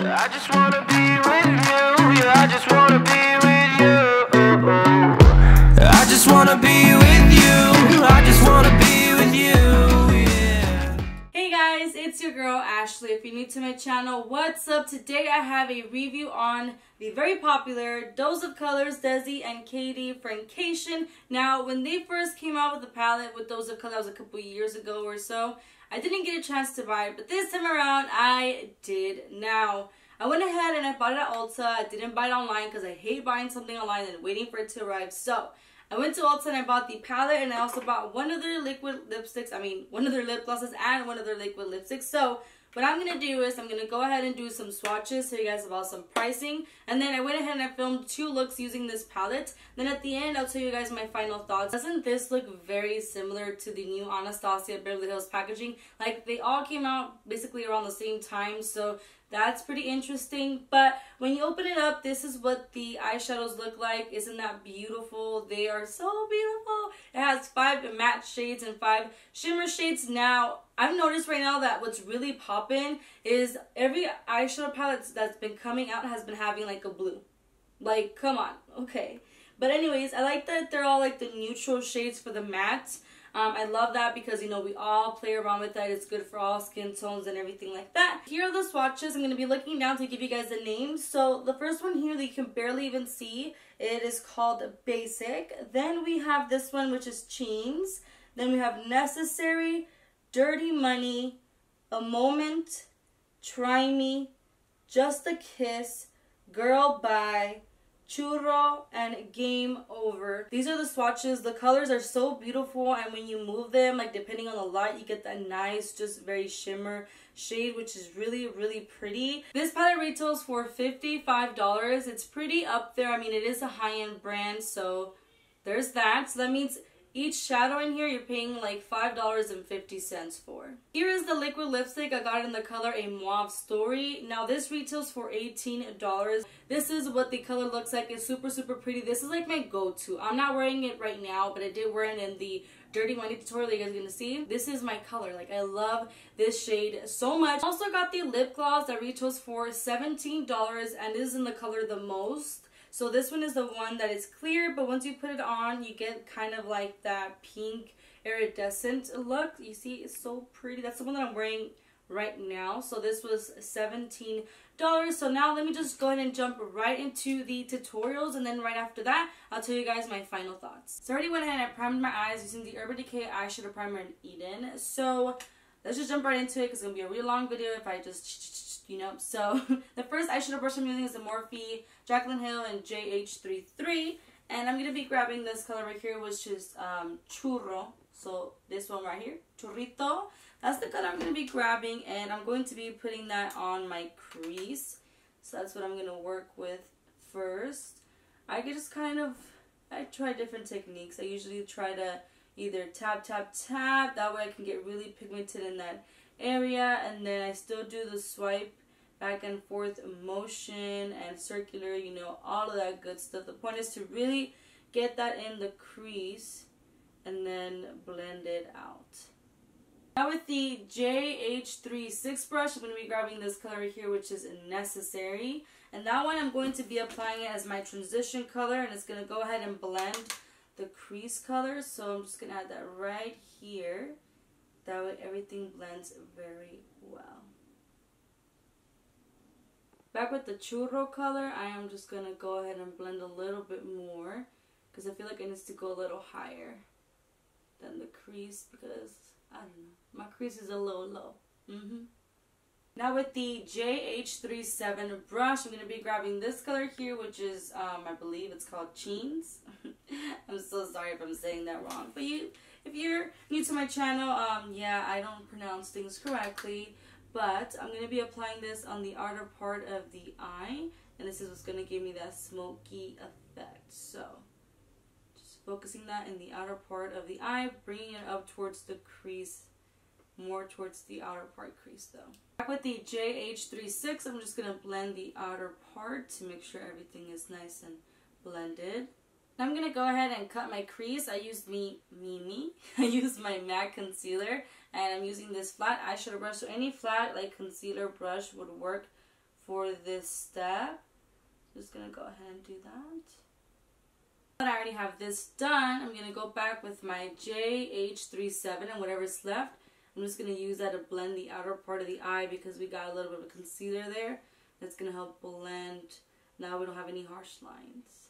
I just wanna be with you, yeah, I just wanna be with you. I just wanna be with you, I just wanna be with you, yeah. Hey guys, it's your girl Ashley. If you're new to my channel, what's up? Today I have a review on the very popular Dose of Colors DESI and KATY Friendcation. Now, when they first came out with the palette with Dose of Color, that was a couple years ago or so, I didn't get a chance to buy it, but this time around I did. Now, I went ahead and I bought it at Ulta. I didn't buy it online because I hate buying something online and waiting for it to arrive. So, I went to Ulta and I bought the palette, and I also bought one of their liquid lipsticks. One of their lip glosses and one of their liquid lipsticks. So, what I'm going to do is I'm going to go ahead and do some swatches, tell you guys about some pricing. And then I went ahead and I filmed 2 looks using this palette. Then at the end, I'll tell you guys my final thoughts. Doesn't this look very similar to the new Anastasia Beverly Hills packaging? Like, they all came out basically around the same time, so that's pretty interesting. But when you open it up, this is what the eyeshadows look like. Isn't that beautiful? They are so beautiful. It has 5 matte shades and 5 shimmer shades. Now, I've noticed right now that what's really popping is every eyeshadow palette that's been coming out has been having like a blue. Like, come on. Okay. But anyways, I like that they're all like the neutral shades for the mattes. I love that because, you know, we all play around with that. It's good for all skin tones and everything like that. Here are the swatches. I'm going to be looking down to give you guys the names. So the first one here that you can barely even see, it is called Basic. Then we have this one, which is Chains. Then we have Necessary, Dirty Money, A Moment, Try Me, Just a Kiss, Girl Bye, Churro, and Game Over. These are the swatches. The colors are so beautiful, and when you move them, like depending on the light, you get that nice, just very shimmer shade, which is really, really pretty. This palette retails for $55. It's pretty up there. I mean, it is a high-end brand, so there's that. So that means each shadow in here you're paying like $5.50 for. Here is the liquid lipstick. I got it in the color A Mauve Story. Now this retails for $18. This is what the color looks like. It's super, super pretty. This is like my go-to. I'm not wearing it right now, but I did wear it in the Dirty Money tutorial that you guys are gonna see. This is my color. Like, I love this shade so much. Also got the lip gloss that retails for $17, and this is in the color The Most. So this one is the one that is clear, but once you put it on, you get kind of like that pink iridescent look. You see, it's so pretty. That's the one that I'm wearing right now. So this was $17. So now let me just go ahead and jump right into the tutorials, and then right after that, I'll tell you guys my final thoughts. So I already went ahead and I primed my eyes using the Urban Decay Eyeshadow Primer in Eden. So let's just jump right into it because it's going to be a really long video if I just, you know. So the first eyeshadow brush I'm using is the Morphe Jaclyn Hill in JH33. And I'm going to be grabbing this color right here, which is Churro. So this one right here, Churrito. That's the color I'm going to be grabbing, and I'm going to be putting that on my crease. So that's what I'm going to work with first. I just kind of, I try different techniques. I usually try to either tap, tap, tap. That way I can get really pigmented in that area. And then I still do the swipe back and forth motion and circular, you know, all of that good stuff. The point is to really get that in the crease and then blend it out. Now with the JH36 brush, I'm going to be grabbing this color right here, which is Necessary. And that one I'm going to be applying it as my transition color, and it's going to go ahead and blend the crease color. So I'm just going to add that right here. That way everything blends very well. Back with the Churro color, I am just going to go ahead and blend a little bit more because I feel like it needs to go a little higher than the crease because, I don't know, my crease is a little low. Now with the JH37 brush, I'm going to be grabbing this color here, which is, I believe it's called Chains. I'm so sorry if I'm saying that wrong. But if you're new to my channel, yeah, I don't pronounce things correctly. But I'm going to be applying this on the outer part of the eye. And this is what's going to give me that smoky effect. So, just focusing that in the outer part of the eye, bringing it up towards the crease. More towards the outer part crease though. Back with the JH36, I'm just going to blend the outer part to make sure everything is nice and blended. Now I'm going to go ahead and cut my crease. I used I used my MAC concealer, and I'm using this flat eyeshadow brush. So any flat like concealer brush would work for this step. Just gonna go ahead and do that. But I already have this done. I'm gonna go back with my JH37 and whatever's left. I'm just gonna use that to blend the outer part of the eye because we got a little bit of a concealer there. That's gonna help blend. Now we don't have any harsh lines.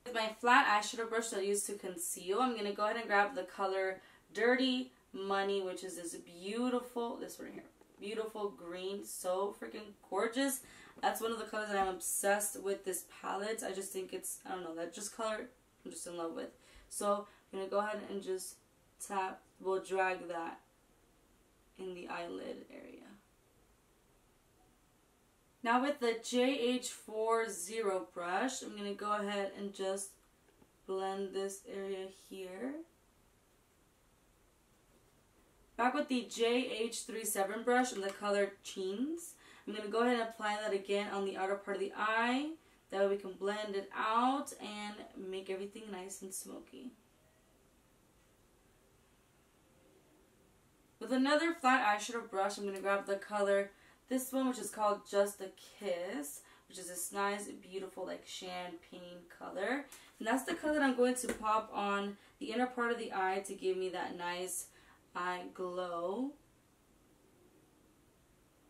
With my flat eyeshadow brush that I use to conceal, I'm gonna go ahead and grab the color Dirty Money, which is this beautiful, this one here, beautiful green, so freaking gorgeous. That's one of the colors that I'm obsessed with this palette. I just think it's, I don't know, that just color I'm just in love with. So I'm going to go ahead and just tap, we'll drag that in the eyelid area. Now with the JH40 brush, I'm going to go ahead and just blend this area here. Back with the JH37 brush in the color Cheens. I'm going to go ahead and apply that again on the outer part of the eye. That way we can blend it out and make everything nice and smoky. With another flat eyeshadow brush, I'm going to grab the color, this one, which is called Just a Kiss, which is this nice, beautiful, like champagne color. And that's the color that I'm going to pop on the inner part of the eye to give me that nice eye glow.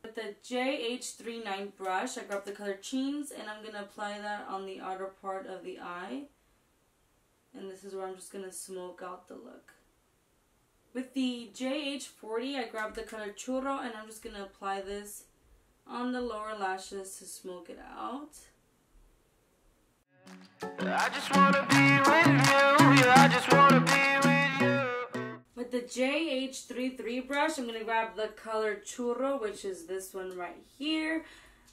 With the JH39 brush, I grabbed the color Cheens and I'm going to apply that on the outer part of the eye. And this is where I'm just going to smoke out the look. With the JH40, I grabbed the color Churro and I'm just going to apply this on the lower lashes to smoke it out. I just wanna be with you, yeah, I just wanna be with you. With the JH33 brush, I'm going to grab the color Churro, which is this one right here.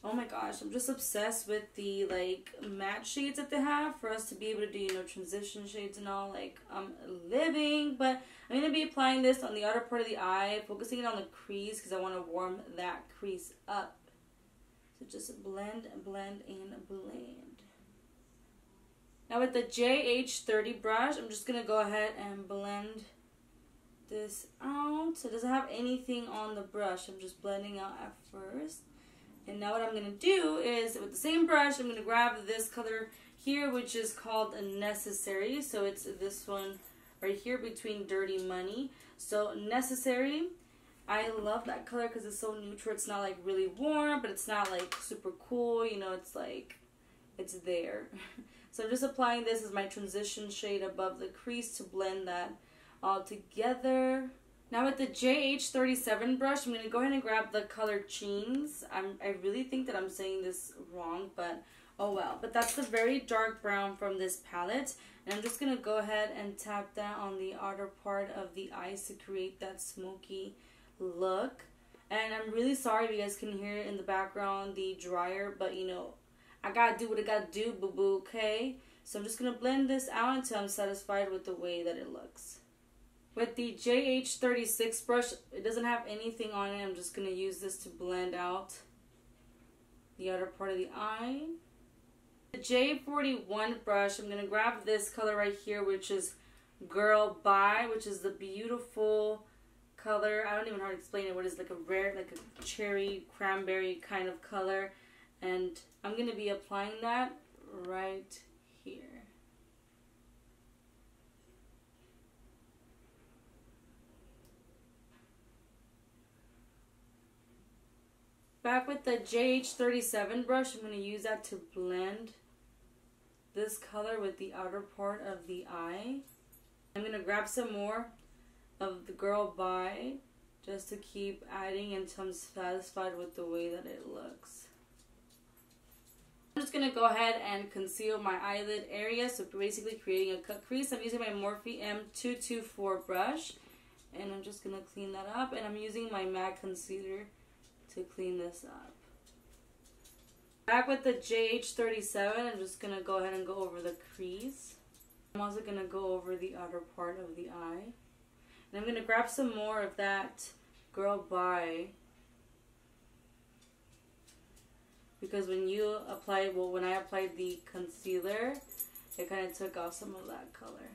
Oh my gosh, I'm just obsessed with the like matte shades that they have for us to be able to do, you know, transition shades and all. Like, I'm living. But I'm going to be applying this on the outer part of the eye, focusing it on the crease because I want to warm that crease up. So just blend, blend, and blend. Now with the JH30 brush, I'm just going to go ahead and blend this out. So it doesn't have anything on the brush. I'm just blending out at first. And now what I'm going to do is, with the same brush, I'm going to grab this color here, which is called Necessary. So it's this one right here between Dirty Money. So Necessary, I love that color because it's so neutral. It's not like really warm, but it's not like super cool. You know, it's like, it's there. So I'm just applying this as my transition shade above the crease to blend that all together. Now with the JH37 brush, I'm going to go ahead and grab the color Cheens. I really think that I'm saying this wrong, but oh well. But that's the very dark brown from this palette. And I'm just going to go ahead and tap that on the outer part of the eyes to create that smoky look. And I'm really sorry if you guys can hear it in the background, the dryer, but you know, I gotta do what I gotta do, boo-boo, okay? So I'm just going to blend this out until I'm satisfied with the way that it looks. With the JH36 brush, it doesn't have anything on it. I'm just going to use this to blend out the outer part of the eye. The J41 brush, I'm going to grab this color right here, which is Girl Bye, which is the beautiful color. I don't even know how to explain it. What is like a rare, like a cherry cranberry kind of color. And I'm going to be applying that right here. Back with the JH37 brush, I'm going to use that to blend this color with the outer part of the eye. I'm going to grab some more of the Girl Bye just to keep adding until I'm satisfied with the way that it looks. I'm just going to go ahead and conceal my eyelid area, so basically creating a cut crease. I'm using my Morphe M224 brush, and I'm just going to clean that up, and I'm using my MAC concealer to clean this up. Back with the JH37, I'm just going to go ahead and go over the crease. I'm also going to go over the outer part of the eye. And I'm going to grab some more of that Girl Bye. Because when you apply, well, when I applied the concealer, it kind of took off some of that color.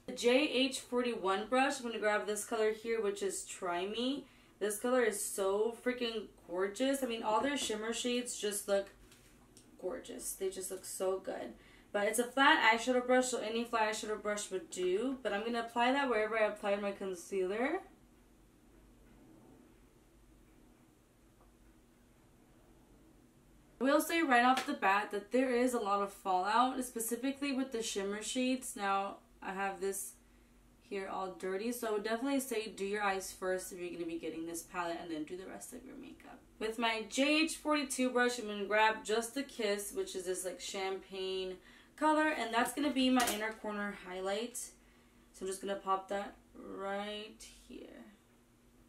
The JH41 brush, I'm going to grab this color here, which is Try Me. This color is so freaking gorgeous. I mean, all their shimmer shades just look gorgeous. They just look so good. But it's a flat eyeshadow brush, so any flat eyeshadow brush would do. But I'm going to apply that wherever I applied my concealer. I will say right off the bat that there is a lot of fallout, specifically with the shimmer shades. Now, I have this here all dirty, so I would definitely say do your eyes first if you're going to be getting this palette, and then do the rest of your makeup. With my JH42 brush, I'm going to grab Just a Kiss, which is this like champagne color, and that's going to be my inner corner highlight. So I'm just going to pop that right here.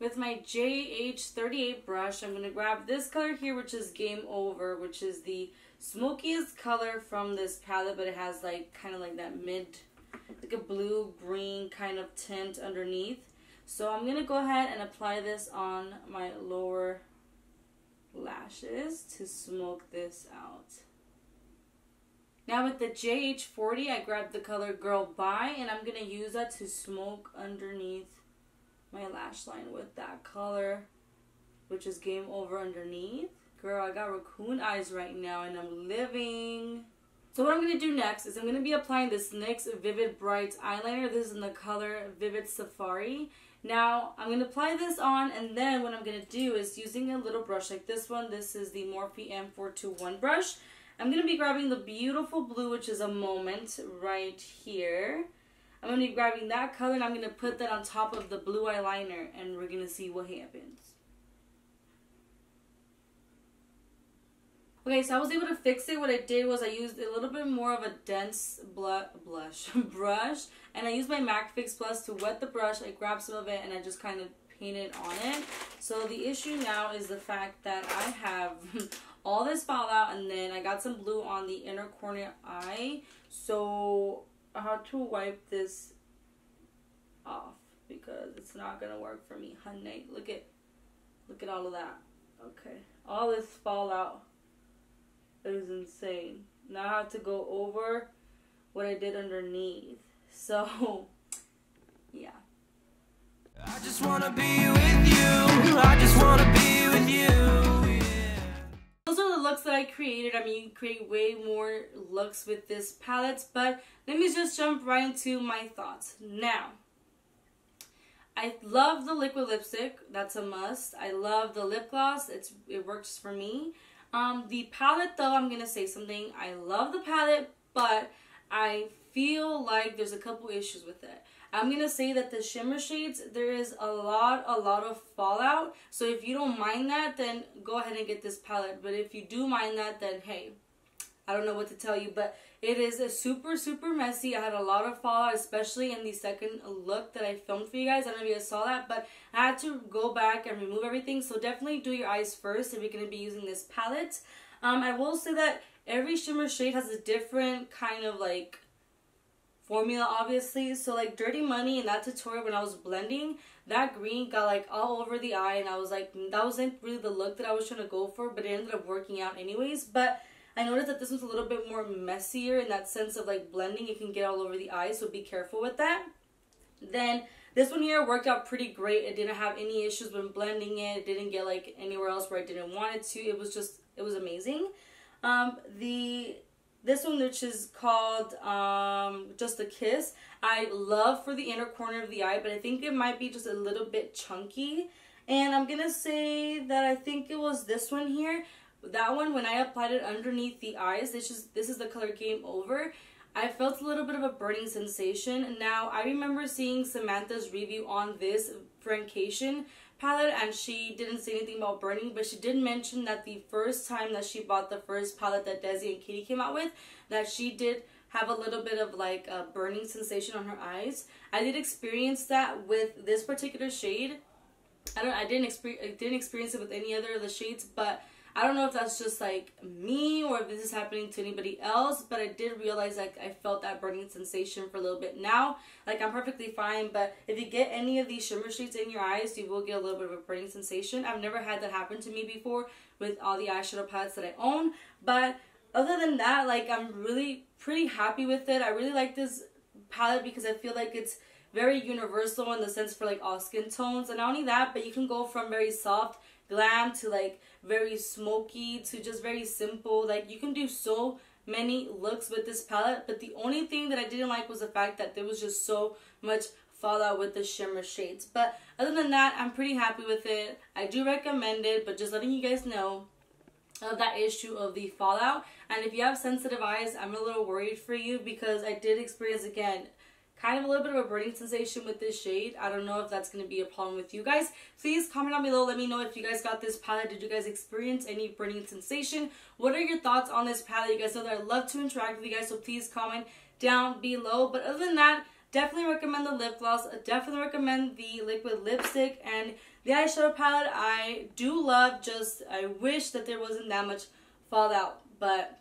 With my JH38 brush, I'm going to grab this color here, which is Game Over, which is the smokiest color from this palette, but it has like kind of like that mid, like a blue-green kind of tint underneath. So I'm going to go ahead and apply this on my lower lashes to smoke this out. Now with the JH40, I grabbed the color Girl Bye, and I'm going to use that to smoke underneath my lash line with that color, which is Game Over underneath. Girl, I got raccoon eyes right now, and I'm living. So what I'm going to do next is I'm going to be applying this NYX Vivid Bright eyeliner. This is in the color Vivid Safari. Now, I'm going to apply this on, and then what I'm going to do is using a little brush like this one. This is the Morphe M421 brush. I'm going to be grabbing the beautiful blue, which is a Moment, right here. I'm going to be grabbing that color, and I'm going to put that on top of the blue eyeliner, and we're going to see what happens. Okay, so I was able to fix it. What I did was I used a little bit more of a dense brush, and I used my MAC Fix Plus to wet the brush. I grabbed some of it, and I just kind of painted on it. So the issue now is the fact that I have all this fallout, and then I got some blue on the inner corner eye. So I have to wipe this off because it's not gonna work for me, honey. Look at all of that. Okay, all this fallout is insane. Now I have to go over what I did underneath. So yeah. I just wanna be with you. I just wanna be with you. Yeah. Those are the looks that I created. I mean, you can create way more looks with this palette, but let me just jump right into my thoughts. Now, I love the liquid lipstick. That's a must. I love the lip gloss. It works for me. The palette, though, I'm gonna say something. I love the palette, but I feel like there's a couple issues with it. I'm gonna say that the shimmer shades, there is a lot of fallout. So if you don't mind that, then go ahead and get this palette. But if you do mind that, then hey, I don't know what to tell you. But it is a super messy. I had a lot of fallout, especially in the second look that I filmed for you guys. I don't know if you guys saw that, but I had to go back and remove everything. So definitely do your eyes first if you're gonna be using this palette. I will say that every shimmer shade has a different kind of like formula, obviously. So like Dirty Money in that tutorial, when I was blending, that green got like all over the eye, and I was like, that wasn't really the look that I was trying to go for, but it ended up working out anyways. But I noticed that this was a little bit more messier in that sense of like blending. It can get all over the eye, so be careful with that. Then this one here worked out pretty great. It didn't have any issues when blending it. It didn't get like anywhere else where I didn't want it to. It was amazing. This one, which is called Just a Kiss, I love for the inner corner of the eye, but I think it might be just a little bit chunky. And I'm going to say that I think it was this one here. That one, when I applied it underneath the eyes, this is the color Game Over, I felt a little bit of a burning sensation. Now, I remember seeing Samantha's review on this Friendcation palette, and she didn't say anything about burning, but she did mention that the first time that she bought the first palette that Desi and Katy came out with, that she did have a little bit of like a burning sensation on her eyes. I did experience that with this particular shade. I didn't experience it with any other of the shades, but I don't know if that's just like me or if this is happening to anybody else, but I did realize like I felt that burning sensation for a little bit. Now, like I'm perfectly fine, but if you get any of these shimmer shades in your eyes, you will get a little bit of a burning sensation. I've never had that happen to me before with all the eyeshadow palettes that I own, but other than that, like I'm really pretty happy with it. I really like this palette because I feel like it's very universal in the sense for like all skin tones, and not only that, but you can go from very soft glam to like very smoky to just very simple. Like you can do so many looks with this palette, but the only thing that I didn't like was the fact that there was just so much fallout with the shimmer shades. But other than that, I'm pretty happy with it. I do recommend it, but just letting you guys know of that issue of the fallout. And if you have sensitive eyes, I'm a little worried for you, because I did experience, again, kind of a little bit of a burning sensation with this shade. I don't know if that's going to be a problem with you guys. Please comment down below. Let me know if you guys got this palette. Did you guys experience any burning sensation? What are your thoughts on this palette? You guys know that I love to interact with you guys, so please comment down below. But other than that, definitely recommend the lip gloss. Definitely recommend the liquid lipstick, and the eyeshadow palette I do love. Just I wish that there wasn't that much fallout, but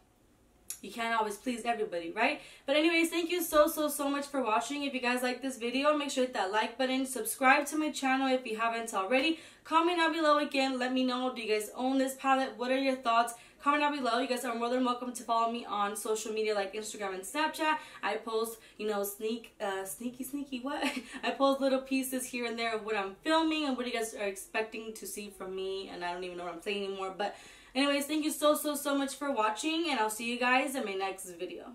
you can't always please everybody, right? But anyways, thank you so much for watching. If you guys like this video, make sure to hit that like button. Subscribe to my channel if you haven't already. Comment down below again. Let me know, do you guys own this palette? What are your thoughts? Comment down below. You guys are more than welcome to follow me on social media like Instagram and Snapchat. I post, you know, sneaky what? I post little pieces here and there of what I'm filming and what you guys are expecting to see from me. And I don't even know what I'm saying anymore. But anyways, thank you so much for watching, and I'll see you guys in my next video.